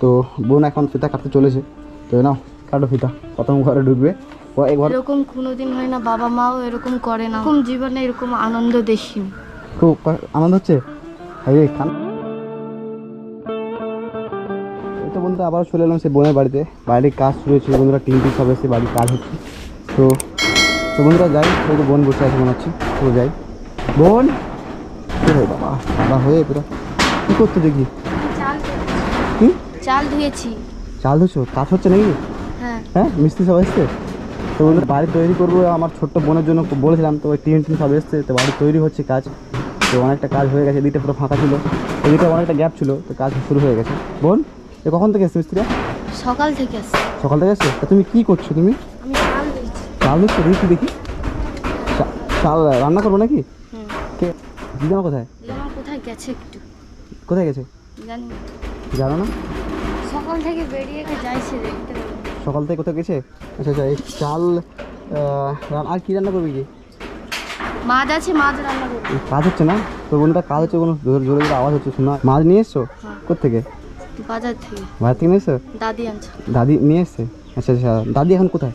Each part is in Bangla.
তো বোন এখন ফিতা কাটতে চলেছে, তো নাও কাটো ফিতা, প্রথম ঘরে ঢুকবে। এরকম কোনোদিন হয় না, বাবা মাও এরকম করে না, এরকম জীবনে এরকম আনন্দ দেখিনি। খুব আনন্দ হচ্ছে। তো বন্ধুরা আবার চলে এলাম সে বোনের বাড়িতে, বাড়ির কাজ শুরু হয়েছিল বন্ধুরা, টিম সব এসে বাড়ির কাজ হচ্ছে। তো তো বন্ধুরা যাই, ওই তো বোন বসে আছে মনে হচ্ছে, তো যাই। বোন বাবা বাবা হয়ে পুরো কী করতে দেখি, কি চাল ধুয়েছি। চাল ধুছো, কাজ হচ্ছে নাকি? হ্যাঁ হ্যাঁ, মিস্ত্রি সব এসছে। তো বন্ধুরা বাড়ি তৈরি করবো আমার ছোট্ট বোনের জন্য বলেছিলাম, তো ওই টিম সব এসছে, তো বাড়ি তৈরি হচ্ছে কাজ। তো অনেকটা কাজ হয়ে গেছে, এদিকটা পুরো ফাঁকা ছিল, এদিকে অনেকটা গ্যাপ ছিল, তো কাজ শুরু হয়ে গেছে। বোন এ কখন থেকে এসছে মিস্ত্রিরা? সকাল থেকে আসছে। সকাল থেকে এসছে। তা তুমি কী করছো? তুমি আমি চাল ধুয়েছি। চাল দিচ্ছ, দেখি দেখি। চাল রান্না করবো নাকি? হুম। কে দিদামা কোথায়? আমার কোথায় গেছে একটু কোথায় গেছে জানি না। জানো না? সকাল থেকে বেরিয়ে যাইছে, দেখতে পাবো। সকাল থেকে কোথায় গেছে? আচ্ছা আচ্ছা, এই চাল আর কি রান্না করবি কি? মাছ আছে, মাছ রান্না করবো। কাজ হচ্ছে না তো বন্ধুরা, কাজ হচ্ছে, কোনো জোরে জোরে আওয়াজ হচ্ছে, শোনা। মাছ নিয়ে এসছো? হ্যাঁ। কোত্থেকে? বাজার থেকে। বাড়ি থেকে নিয়ে এসছো? দাদি আনছে। দাদি নিয়ে এসছে? আচ্ছা আচ্ছা, দাদি এখন কোথায়?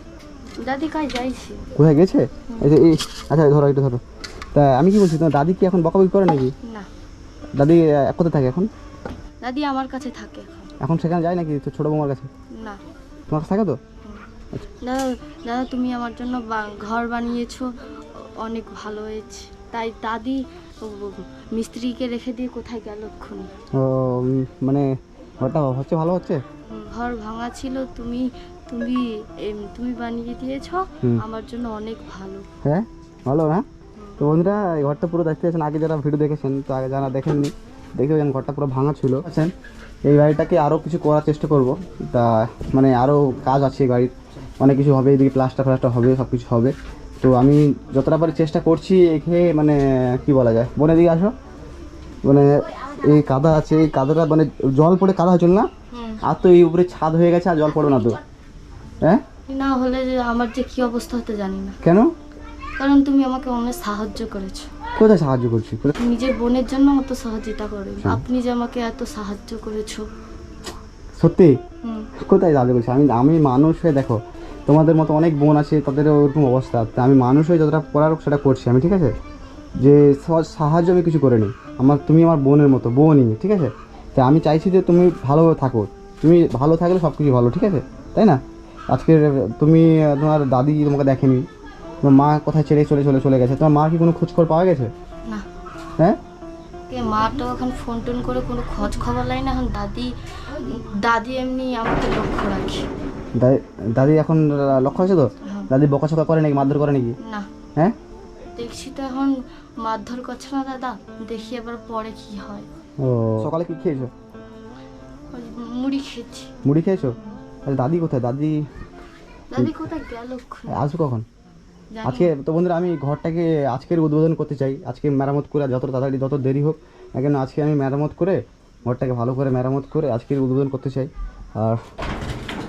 দাদি কাজ যাইছে। কোথায় গেছে? এই যে এই, আচ্ছা ধরো এটা ধরো। তা আমি কি বলছি, তোমার দাদি কি এখন বকাবকি করে নাকি? না, দাদি কোথায় থাকে এখন? দাদি আমার কাছে থাকে এখন। এখন সেখানে যায় নাকি ছোটো বৌমার কাছে? না। তোমার কাছে থাকে তো? দাদা, দাদা তুমি আমার জন্য ঘর বানিয়েছো, অনেক ভালো হয়েছে। তাই দাদি মিস্ত্রিকে রেখে দিয়ে কোথায় গেল এক্ষুনি। ও মানে ঘরটা হচ্ছে, ভালো হচ্ছে? ঘর ভাঙা ছিল, তুমি তুমি তুমি বানিয়ে দিয়েছো, আমার জন্য অনেক ভালো। হ্যাঁ ভালো না? তো বন্ধুরা এই ঘরটা পুরো দেখতে পাচ্ছেন, আগে যারা ভিডিও দেখেছেন, তো আগে যারা দেখেননি দেখে যান, ঘরটা পুরো ভাঙা ছিল। আছেন এই বাড়িটাকে আরও কিছু করার চেষ্টা করব, তা মানে আরও কাজ আছে এই বাড়ির, অনেক কিছু হবে, এদিকে প্লাস্টার হবে, সব কিছু হবে। তো আমি যতটা পারি চেষ্টা করছি এখানে, মানে কি বলা যায়, বোনের দিকে আসো। মানে এই কাদা আছে, এই কাদাটা মানে জল পড়ে কাদা হয়েছিল না, আর তো এই উপরে ছাদ হয়ে গেছে, আর জল পড়বে না তো? হ্যাঁ না হলে যে আমার যে কি অবস্থা হতে জানি না। কেন? কারণ তুমি আমাকে অনেক সাহায্য করেছো। কোথায় সাহায্য করছি? নিজের বোনের জন্য অত সহযোগিতা করে, আপনি যে আমাকে এত সাহায্য করেছো। সত্যি? হুম। কোথায় সাহায্য করছি? আমি মানুষ হয়ে, দেখো তোমাদের মতো অনেক বোন আছে, তাদেরও ওরকম অবস্থা, তা আমি মানুষ হয়ে যতটা করার সেটা করছি আমি, ঠিক আছে? যে সাহায্য আমি কিছু করিনি, তুমি আমার বোনের মতো বোনই, ঠিক আছে? তা আমি চাইছি যে তুমি ভালোভাবে থাকো, তুমি ভালো থাকলে সব কিছু ভালো, ঠিক আছে? তাই না? আজকে তুমি, তোমার দাদি তোমাকে দেখেনি, তোমার মা কোথায় ছেড়ে চলে গেছে, তোমার মা কি কোনো খোঁজখবর পাওয়া গেছে? না। হ্যাঁ, মা তো এখন ফোন টোন করে কোনো খোঁজ খবর লাই না। এখন দাদি দাদি এমনি আমাকে লক্ষ্য রাখি। দাদি এখন লক্ষ্য আছে তো? দাদি বকাঝকা করে নাকি, মারধর করে নাকি? না। হ্যাঁ, দেখছি তো এখন মারধর করছে না দাদা, দেখি এবার পরে কি হয়। ও সকালে কি খেয়েছো? ওই মুড়ি খেয়েছি। মুড়ি খেয়েছো? আচ্ছা দাদি কোথায়? দাদি কোথায় গেল? আসবে কখন? আজকে তো বন্ধুরা আমি ঘরটাকে আজকের উদ্বোধন করতে চাই, আজকে মেরামত করে, যত তাড়াতাড়ি যত দেরি হোক না কেন, আজকে আমি মেরামত করে ঘরটাকে ভালো করে মেরামত করে আজকের উদ্বোধন করতে চাই। আর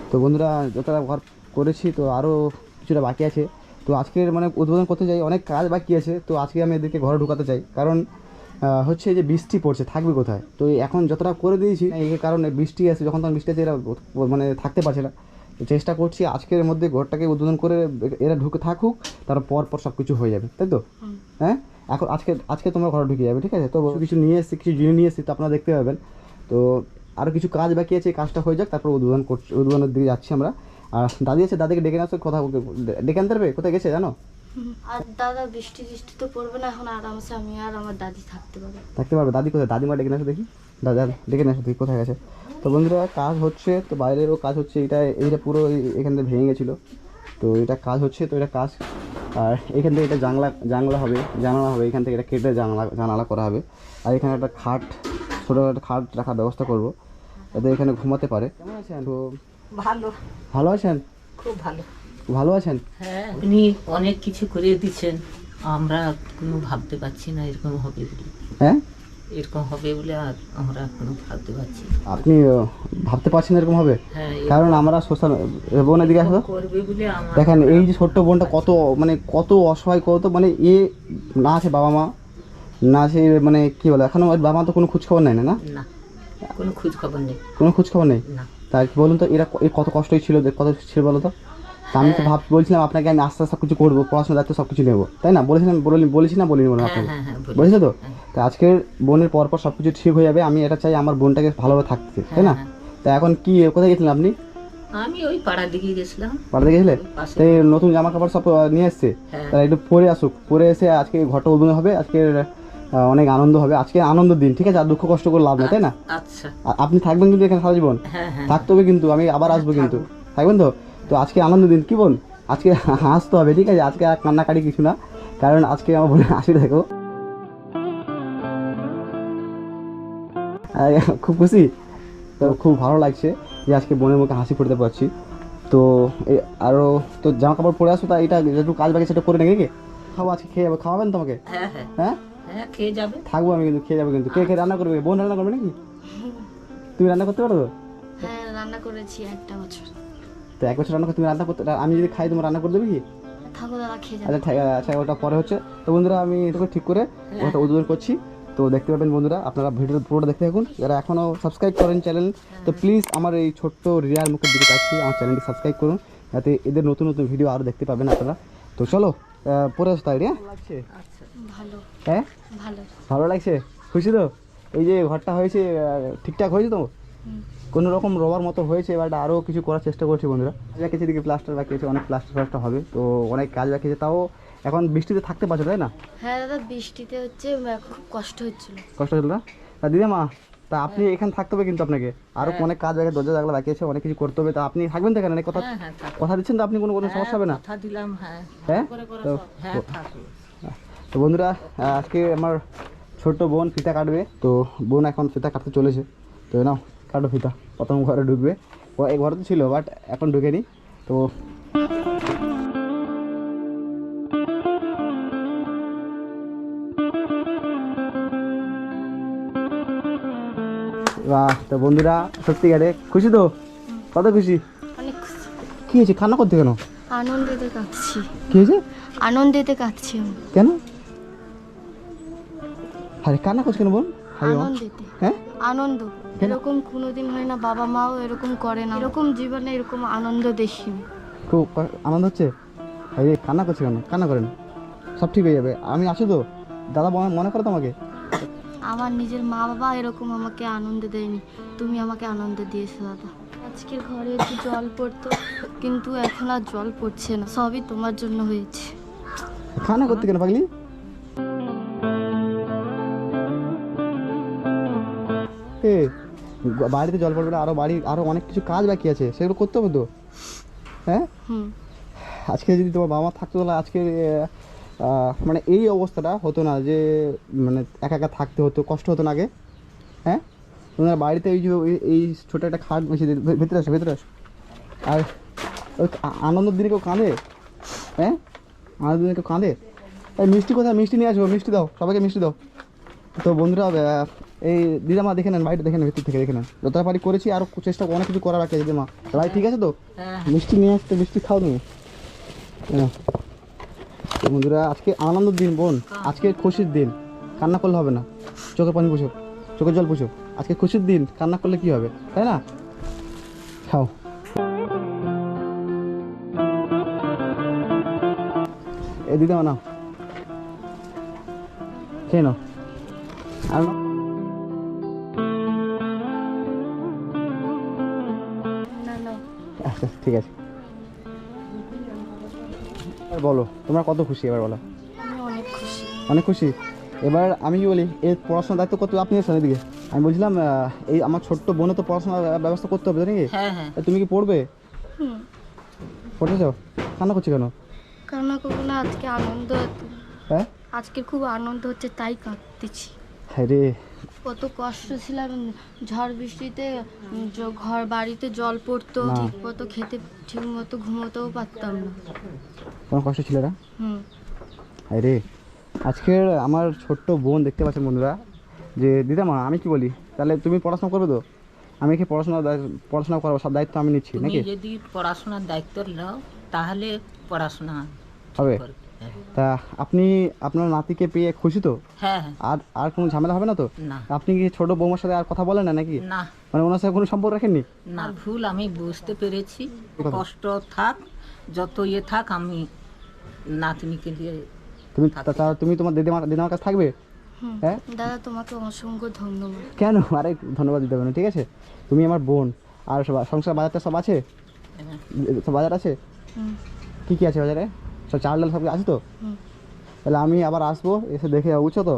তো বন্ধুরা যতটা ঘর করেছি, তো আরও কিছুটা বাকি আছে, তো আজকের মানে উদ্বোধন করতে চাই, অনেক কাজ বাকি আছে। তো আজকে আমি এদেরকে ঘরে ঢুকাতে চাই, কারণ হচ্ছে যে বৃষ্টি পড়ছে, থাকবে কোথায়? তো এখন যতটা করে দিয়েছি এই কারণে, বৃষ্টি আছে, যখন তখন বৃষ্টি আছে, এরা মানে থাকতে পারছে না। তো চেষ্টা করছি আজকের মধ্যে ঘরটাকে উদ্বোধন করে এরা ঢুকে থাকুক, তারপর সব কিছু হয়ে যাবে, তাই তো? হ্যাঁ, এখন আজকে তোমরা ঘরে ঢুকে যাবে, ঠিক আছে? তো কিছু নিয়ে এসেছি, কিছু জিনিস নিয়ে এসেছি, তো আপনারা দেখতে পাবেন। তো আরও কিছু কাজ বাকি আছে, কাজটা হয়ে যাক, তারপর উদ্বোধনের দিকে যাচ্ছি আমরা। আর দাদি আছে, দাদিকে ডেকে আসো, কথা ডেকে আনতে পারবে? কোথায় গেছে জানো? আর দাদা বৃষ্টি তো পড়বে না, এখন আরামসে আমি আর আমার দাদি থাকতে পারবে। দাদি কোথায়? দাদিমা ডেকে আসো দেখি, দাদা ডেকে আসো দেখি কোথায় গেছে। তো বন্ধুরা কাজ হচ্ছে, তো বাইরেরও কাজ হচ্ছে, এইটা পুরো এখান থেকে ভেঙে গেছিলো, তো এটা কাজ হচ্ছে, তো এটা কাজ। আর এখান থেকে এটা জানলা হবে, এখান থেকে এটা কেটে জানালা করা হবে। আর এখানে একটা ছোটো একটা খাট রাখার ব্যবস্থা করবো, যাতে এখানে ঘুমাতে পারে। কেমন আছেন? তো ভালো আছেন? খুব ভালো। ভালো আছেন? হ্যাঁ, উনি অনেক কিছু করে দিচ্ছেন, আমরা কোনো ভাবতে পারছি না এরকম হবে বলে। হ্যাঁ, এরকম হবে বলে আর আমরা কোনো ভাবতে পারছি না। আপনি ভাবতে পারছেন এরকম হবে? হ্যাঁ, কারণ আমরা সোশ্যাল বোনের দিকে আসো, করবে বলে আমরা দেখেন এই যে ছোট্ট বোনটা কত অসহায়, কত মানে না আছে বাবা মা, না আছে মানে কি বলে, এখনো বাবা মা তো কোনো খোঁজ খবর নেয় না। না, কোনো খোঁজ খবর নেই। কোনো খোঁজ খবর নেই? না। তাই কি বলুন তো, এরা কত কষ্টই ছিল, কত ছিল বলো তো। তা আমি তো বলছিলাম আপনাকে আমি আস্তে আস্তে সব কিছু করবো, পড়াশোনার দায়িত্ব সব কিছু নেবো, তাই না? বলেছি না বলিনি বলুন হ্যাঁ আপনাকে? হ্যাঁ হ্যাঁ বলি। বলেছে তো? তা আজকের বোনের পর সব কিছু ঠিক হয়ে যাবে, আমি এটা চাই আমার বোনটাকে ভালোভাবে থাকতে, তাই না? হ্যাঁ। তা এখন কি কোথায় গেছিলেন আপনি? আমি ওই পাড়ার দিকে গেছিলাম। বাড়িতে গেছিলে? পাশে। তাই নতুন জামা কাপড় সব নিয়ে এসছে, হ্যাঁ। তারা একটু পরে আসুক, পরে এসে আজকে ঘরটা উদ্বোধন হবে, আজকের অনেক আনন্দ হবে, আজকে আনন্দের দিন, ঠিক আছে? আর দুঃখ কষ্ট করে লাভ নেই, তাই না? আচ্ছা। আপনি থাকবেন কিন্তু এখানে সারা জীবন, হ্যাঁ হ্যাঁ থাকতে হবে কিন্তু, আমি আবার আসবো কিন্তু, থাকবেন তো? তো আজকে আনন্দের দিন, কি বোন? আজকে হাসতে হবে, ঠিক আছে? আজকে আর কান্নাকাটি কিছু না, কারণ আজকে আমার বোনের হাসি দেখো, খুব খুশি তো, খুব ভালো লাগছে যে আজকে বোনের মুখে হাসি ফুটতে পারছি। তো আরও তো জামা কাপড় পরে আসো, তা এটা একটু কাজ বাকি সেটা করে নাকি খাবো, আজকে খেয়ে যাবো, খাওয়াবেন তোমাকে? হ্যাঁ হ্যাঁ হ্যাঁ হ্যাঁ খেয়ে যাবে। থাকবো আমি কিন্তু, খেয়ে যাবো কিন্তু। কে রান্না করবে? বোন রান্না করবে নাকি? তুমি রান্না করতে পারো তো? হ্যাঁ রান্না করেছি একটা বছর। তো 1 বছর রান্না করে তুমি রান্না করতে, আমি যদি খাই তোমার রান্না করে দেবে কি? থাকো দাদা, খেয়ে যাবে। আচ্ছা আচ্ছা, ওটা পরে হচ্ছে। তো বন্ধুরা আমি এটাকে ঠিক করে ওটা উদ্বোধন করছি, তো দেখতে পাবেন বন্ধুরা, আপনারা ভিডিওটা পুরোটা দেখতে থাকুন। যারা এখনও সাবস্ক্রাইব করেন চ্যানেল, তো প্লিজ আমার এই ছোট্ট রিয়ার মুখের দিকে তাকিয়ে আমার চ্যানেলটি সাবস্ক্রাইব করুন, যাতে এদের নতুন নতুন ভিডিও আরও দেখতে পাবেন আপনারা। তো চলো পরে আসতে হয়, লাগছে? আচ্ছা। ভালো হ্যাঁ ভালো। ভালো লাগছে, খুশি তো? এই যে ঘরটা হয়েছে ঠিকঠাক হয়েছে তো? হুম। কোনো রকম রবার মতো হয়েছে, এবার আরও কিছু করার চেষ্টা করছি বন্ধুরা। বাকি আছে, দিকে প্লাস্টার বাকি আছে, অনেক প্লাস্টার হবে, তো অনেক কাজ বাকি আছে। তাও এখন বৃষ্টিতে থাকতে পারছো, তাই না? হ্যাঁ দাদা, বৃষ্টিতে হচ্ছে খুব কষ্ট হচ্ছিল। কষ্ট হলো না? তা দিদিমা, তা আপনি এখানে থাকতে হবে কিন্তু, আপনাকে আরও অনেক কাজ বাকি, দরজা জানলা বাকি আছে, অনেক কিছু করতে হবে। তা আপনি থাকবেন তো এখানে? কথা হ্যাঁ হ্যাঁ থাকো। কথা দিচ্ছেন তো আপনি? কোনো সমস্যা হবে না? কথা দিলাম। হ্যাঁ হ্যাঁ তো হ্যাঁ থাকো। তো বন্ধুরা আজকে আমার ছোট্ট বোন ফিতা কাটবে, তো বোন এখন ফিতা কাটতে চলেছে। তো নাও কাটো ফিতা, প্রথম ঘরে ঢুকবে। ও এই ঘরে তো ছিল, বাট এখন ঢুকেনি। তো বাহ, তো বন্ধুরা সত্যিকারে খুশি তো? কত খুশি? অনেক খুশি। কী হয়েছে, কান্না করতে কেন? আনন্দেতে কাঁদছি। কী হয়েছে? আনন্দেতে কাঁদছি আমি। কেন? আরে কান্না করছে কেন বোন? আরে বাবা। আনন্দেতে। হ্যাঁ আনন্দ কেন? এরকম কোনোদিন হয় না, বাবা মাও এরকম করে না, এরকম জীবনে এরকম আনন্দ দেখিনি। খুব আনন্দ হচ্ছে। আরে কান্না করছে কেন? কান্না করেন, সব ঠিক হয়ে যাবে, আমি আছি তো। দাদা মনে করো তোমাকে? আমার নিজের মা বাবা এরকম আমাকে আনন্দ দেয়নি, তুমি আমাকে আনন্দ দিয়েছো দাদা। আজকের ঘরে একটু জল পড়তো, কিন্তু এখন আর জল পড়ছে না, সবই তোমার জন্য হয়েছে। কান্না করতে কেন পাগলি? এ বাড়িতে জল পড়বে না, আরও অনেক কিছু কাজ বাকি আছে, সেগুলো করতে হবে তো। হ্যাঁ হুম। আজকে যদি তোমার বাবা মা থাকতো, তাহলে আজকে মানে এই অবস্থাটা হতো না, যে মানে একা একা থাকতে হতো, কষ্ট হতো না আগে। হ্যাঁ তোমার বাড়িতে এই যে এই ছোটো একটা খাট বেশি, ভেতরে আসো ভেতরে আসো। আর ওই আনন্দের দিনে কেউ কাঁদে? হ্যাঁ আনন্দের দিনে কেউ কাঁদে? এই মিষ্টি কোথায়? মিষ্টি নিয়ে আসবো, মিষ্টি দাও, সবাইকে মিষ্টি দাও। তো বন্ধুরা এই দিদামা দেখে নেন, বাড়িটা দেখে নেন, ভিতর থেকে দেখে নেন, যতটা পারি করেছি, আরও চেষ্টা অনেক কিছু করা বাকি আছে। দিদিমা ভাই ঠিক আছে তো? হ্যাঁ মিষ্টি নিয়ে আসতে, মিষ্টি খাও তুমি। হ্যাঁ তো বন্ধুরা আজকে আনন্দের দিন বোন, আজকে খুশির দিন, কান্না করলে হবে না, চোখের পানি পুষো, চোখের জল পুষো, আজকে খুশির দিন, কান্না করলে কি হবে, তাই না? খাও। এই দিদামা নাও, খেয়ে নাও। আর নাও। না না, আচ্ছা ঠিক আছে। এবার বলো তোমরা কত খুশি, এবার বলো। আমি অনেক খুশি। অনেক খুশি। এবার আমি কি বলি, এর পড়াশোনার দায়িত্ব কত আপনি এসেছেন এদিকে? আমি বলছিলাম এই আমার ছোট্ট বোনে তো পড়াশোনার ব্যবস্থা করতে হবে নাকি? হ্যাঁ হ্যাঁ তুমি কি পড়বে? হুম। পড়তে চাও? কান্না করছি কেন? কান্না করবো না, আজকে আনন্দ, হ্যাঁ আজকে খুব আনন্দ হচ্ছে তাই কাঁদতেছি। হ্যাঁ রে, কত কষ্ট ছিলাম, ঝড় বৃষ্টিতে ঘর বাড়িতে জল পড়তো, না। ঠিক মতো খেতে, ঠিক মতো ঘুমোতেও পারতাম না। তোমার কষ্ট ছিল না? হুম। হ্যাঁ রে, আজকের আমার ছোট্ট বোন দেখতে পাচ্ছেন বন্ধুরা, যে দিদামা আমি কি বলি, তাহলে তুমি পড়াশোনা করবে তো? আমি কি পড়াশোনা করাবো, সব দায়িত্ব আমি নিচ্ছি তুমি নাকি? যদি পড়াশোনার দায়িত্ব নাও তাহলে পড়াশোনা ঠিক হবে? করবে। হ্যাঁ তা আপনি আপনার নাতিকে পেয়ে খুশি তো? হ্যাঁ আর আর কোনো ঝামেলা হবে না তো? না আপনি কি ছোট বৌমার সাথে আর কথা বলেন না নাকি? না মানে ওনার সাথে কোনো সম্পর্ক রাখেননি? না ভুল আমি বুঝতে পেরেছি। কি কথা? কষ্ট থাক, যত ইয়ে থাক, আমি নাতনিকে দিয়ে তুমি থাকতে তুমি তোমার দিদিমার কাছে থাকবে? হুম। হ্যাঁ? দাদা তোমাকে অসংখ্য ধন্যবাদ। কেন? আরে ধন্যবাদ দিতে হবে না, ঠিক আছে? তুমি আমার বোন। আর সব সংসার বাজারটা সব আছে? সব বাজার আছে? হুম কি কি আছে বাজারে? সব চাল ডাল সব আছে তো? হুম। তাহলে আমি আবার আসবো, এসে দেখে যাবো, বুঝছো তো?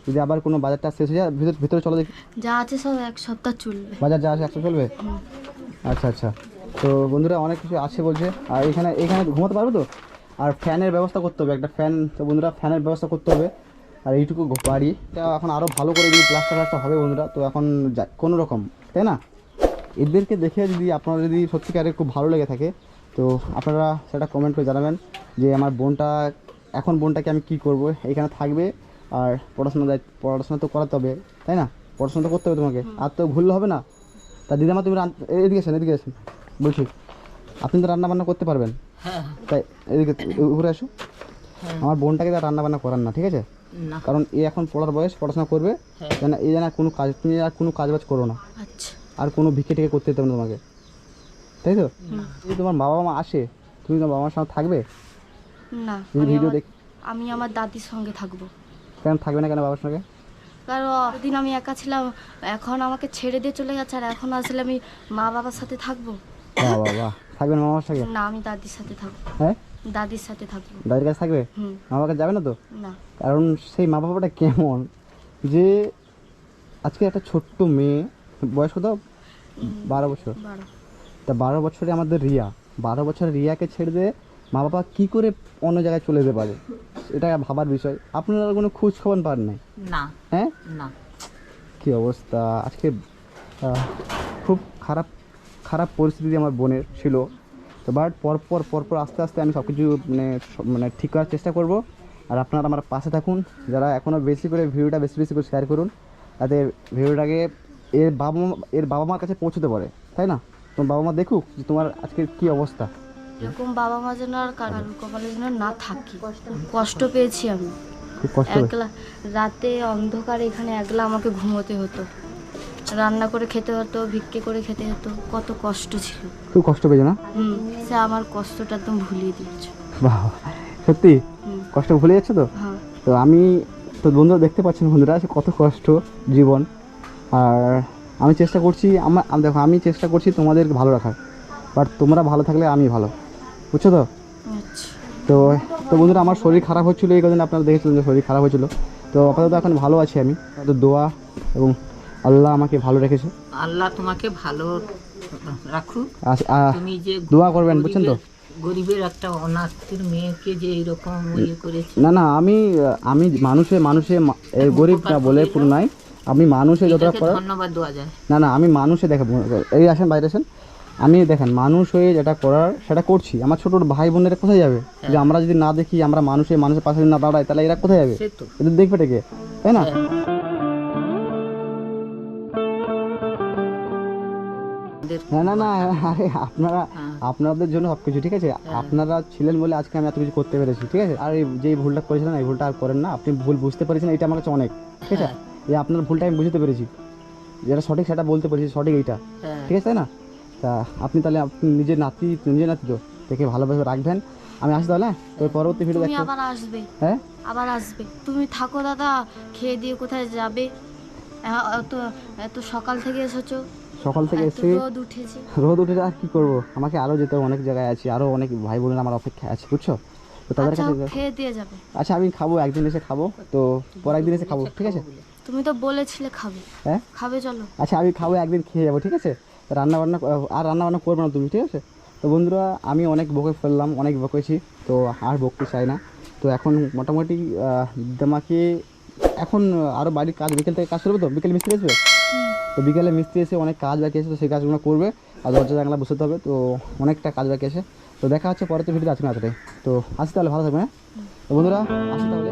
যদি আবার কোনো বাজারটা শেষ হয়ে যায় ভিতরে চলো দেখি। যা আছে সব এক সপ্তাহ চলবে। বাজার যা আছে একশো চলবে? হুম। আচ্ছা আচ্ছা। তো বন্ধুরা অনেক কিছু আছে বলছে। আর এখানে ঘুমাতে পারবে তো? আর ফ্যানের ব্যবস্থা করতে হবে, একটা ফ্যান। তো বন্ধুরা ফ্যানের ব্যবস্থা করতে হবে। আর এইটুকু বাড়ি এটা এখন আরও ভালো করে যদি প্লাস্টার হবে বন্ধুরা, তো এখন কোনো রকম, তাই না? এদেরকে দেখে যদি আপনারা যদি সত্যিকারে খুব ভালো লেগে থাকে, তো আপনারা সেটা কমেন্ট করে জানাবেন যে আমার বোনটাকে আমি কি করব, এখানে থাকবে আর পড়াশোনা তো করাতে হবে, তাই না? পড়াশোনা তো করতে হবে তোমাকে, আর তো ভুললে হবে না। তা দিদামা তুমি এদিকে আসেন বলছি, আপনি তো রান্না বান্না করতে পারবেন, হ্যাঁ তাই এদিকে উপরে আসো। হ্যাঁ আমার বোনটাকে তার রান্না বান্না করান না, ঠিক আছে? না কারণ এ এখন পড়ার বয়স, পড়াশোনা করবে, হ্যাঁ যেন তুমি আর কোনো কাজবাজ করো না, আচ্ছা। আর কোনো ভিক্ষে টিকে করতে দিতে হবে না তোমাকে, তাই তো? যদি তোমার বাবা মা আসে, তুমি তোমার বাবা মার সঙ্গে থাকবে? না, যদি ভিডিও দেখ আমি আমার দাদির সঙ্গে থাকবো। কেন থাকবে না কেন বাবার সঙ্গে? কারণ দিন আমি একা ছিলাম, এখন আমাকে ছেড়ে দিয়ে চলে গেছে, আর এখন আসলে আমি মা বাবার সাথে থাকবো। বাহ বাহ বাহ, থাকবেন মামার সঙ্গে? না, আমি দাদির সাথে থাকবো। হ্যাঁ, দাদির সাথে থাকবো। দাদির কাছে থাকবে? হুম। মা বাবার কাছে যাবে না তো? না। কারণ সেই মা বাবাটা কেমন, যে আজকে একটা ছোট্ট মেয়ে, বয়স কত? 12 বছর। 12। তা 12 বছরে আমাদের 12 বছরের রিয়াকে ছেড়ে দিয়ে মা বাবা কী করে অন্য জায়গায় চলে যেতে পারে, এটা ভাবার বিষয়। আপনারা কোনো খোঁজ খবর পান নাই? না হ্যাঁ, না কী অবস্থা আজকে। খুব খারাপ পরিস্থিতি আমার বোনের ছিল। তো বাট পরপর আস্তে আস্তে আমি সব কিছু মানে ঠিক করার চেষ্টা করব। আর আপনারা আমার পাশে থাকুন, যারা এখনও ভিডিওটা বেশি করে শেয়ার করুন, যাতে ভিডিওটাকে এর বাবা মার কাছে পৌঁছতে পারে, তাই না? তোমার বাবা মা দেখুক যে তোমার আজকের কী অবস্থা। এরকম বাবা মা যেন আর কারোর কপালে যেন না থাকি। কষ্ট পেয়েছি আমি, খুব কষ্ট হয়েছে। একলা রাতে অন্ধকারে এখানে একলা আমাকে ঘুমোতে হতো, রান্না করে খেতে হতো, ভিক্ষে করে খেতে হতো, কত কষ্ট ছিল। খুব কষ্ট পেয়েছো না? হুম। সে আমার কষ্টটা একদম ভুলিয়ে দিয়েছে। বাহ, সত্যি হুম। কষ্ট ভুলে যাচ্ছে তো? হ্যাঁ। তো বন্ধুরা দেখতে পাচ্ছেন বন্ধুরা কত কষ্ট জীবন। আর আমি চেষ্টা করছি, দেখো আমি চেষ্টা করছি তোমাদেরকে ভালো রাখার, বাট তোমরা ভালো থাকলে আমি ভালো, বুঝছো তো? আচ্ছা। তো বন্ধুরা আমার শরীর খারাপ হচ্ছিলো এই কদিন, আপনারা দেখেছিলেন যে শরীর খারাপ হয়েছিল। তো আপাতত এখন ভালো আছি আমি, তো দোয়া এবং আল্লাহ আমাকে ভালো রেখেছে। আল্লাহ তোমাকে ভালো রাখুক। তুমি যে দোয়া করবেন, বুঝছেন তো? গরিবের একটা অনাথের মেয়েকে যে এরকম ইয়ে করেছে, না আমি মানুষে গরিব না বলে পুরো নাই, আমি মানুষে যতটা এটাকে করার, ধন্যবাদ দেওয়া যায়। না আমি মানুষে এই আসেন বাইরে আসেন, আমি দেখেন মানুষ হয়ে যেটা করার সেটা করছি। আমার ছোট ভাই বোনেরা কোথায় যাবে? যে আমরা যদি না দেখি, আমরা মানুষের পাশে যদি না দাঁড়াই, তাহলে এরা কোথায় যাবে? সে তো এদের দেখবে কে, তাই না? হ্যাঁ। না আরে আপনাদের জন্য সব কিছু ঠিক আছে। আপনারা ছিলেন বলে আজকে আমি এত কিছু করতে পেরেছি, ঠিক আছে? আর যে ভুলটা করেছিলেন এই ভুলটা আর করেন না। আপনি ভুল বুঝতে পেরেছেন, এটা আমার কাছে অনেক, ঠিক আছে? যে আপনার ভুলটা আমি বুঝতে পেরেছি, যেটা সঠিক সেটা বলতে পেরেছি, সঠিক এইটা, হ্যাঁ। ঠিক আছে, তাই না? তা আপনি নিজের নাতি তো দেখে ভালোভাবে রাখবেন। আমি আসি তাহলে, তো পরবর্তী ভিডিও তুমি দেখতে। আবার আসবে। হ্যাঁ, আবার আসবে। তুমি থাকো দাদা, খেয়ে দিয়ে কোথায় যাবে? এত এত সকাল থেকে এসেছো, সকাল থেকে এত এসে রোদ উঠেছে। আর কি করবো, আমাকে আরও যেতে হবে, অনেক জায়গায় আছি, আরও অনেক ভাই বোনেরা আমার অপেক্ষায় আছে, বুঝছো? তো তাদের আচ্ছা, কাছে খেয়ে দিয়ে যাবে। আচ্ছা আমি খাবো, একদিন এসে খাবো, তো পর একদিন এসে খাবো, ঠিক আছে? তুমি তো বলেছিলে খাবে। হ্যাঁ, খাবে, চলো। আচ্ছা আমি খাবো, একদিন খেয়ে যাবো, ঠিক আছে? রান্না বান্না করবে না তুমি, ঠিক আছে? তো বন্ধুরা আমি অনেক বকে ফেললাম, অনেক বকেছি, তো আর বকতে চাই না। তো এখন মোটামুটি আমাকে এখন আরও বাড়ির কাজ, বিকেল থেকে কাজ করবে, তো বিকেলে মিস্ত্রি আসবে, তো বিকেলে মিস্ত্রি এসে অনেক কাজ বাকি আছে, তো সেই কাজগুলো করবে। আর দরজা জানলা বসাতে হবে, তো অনেকটা কাজ বাকি আছে। তো দেখা হচ্ছে পরের ভিডিওতে, আজকে না এতটাই। তো আসি তাহলে, ভালো থাকবে। হ্যাঁ তো বন্ধুরা, আসি তাহলে।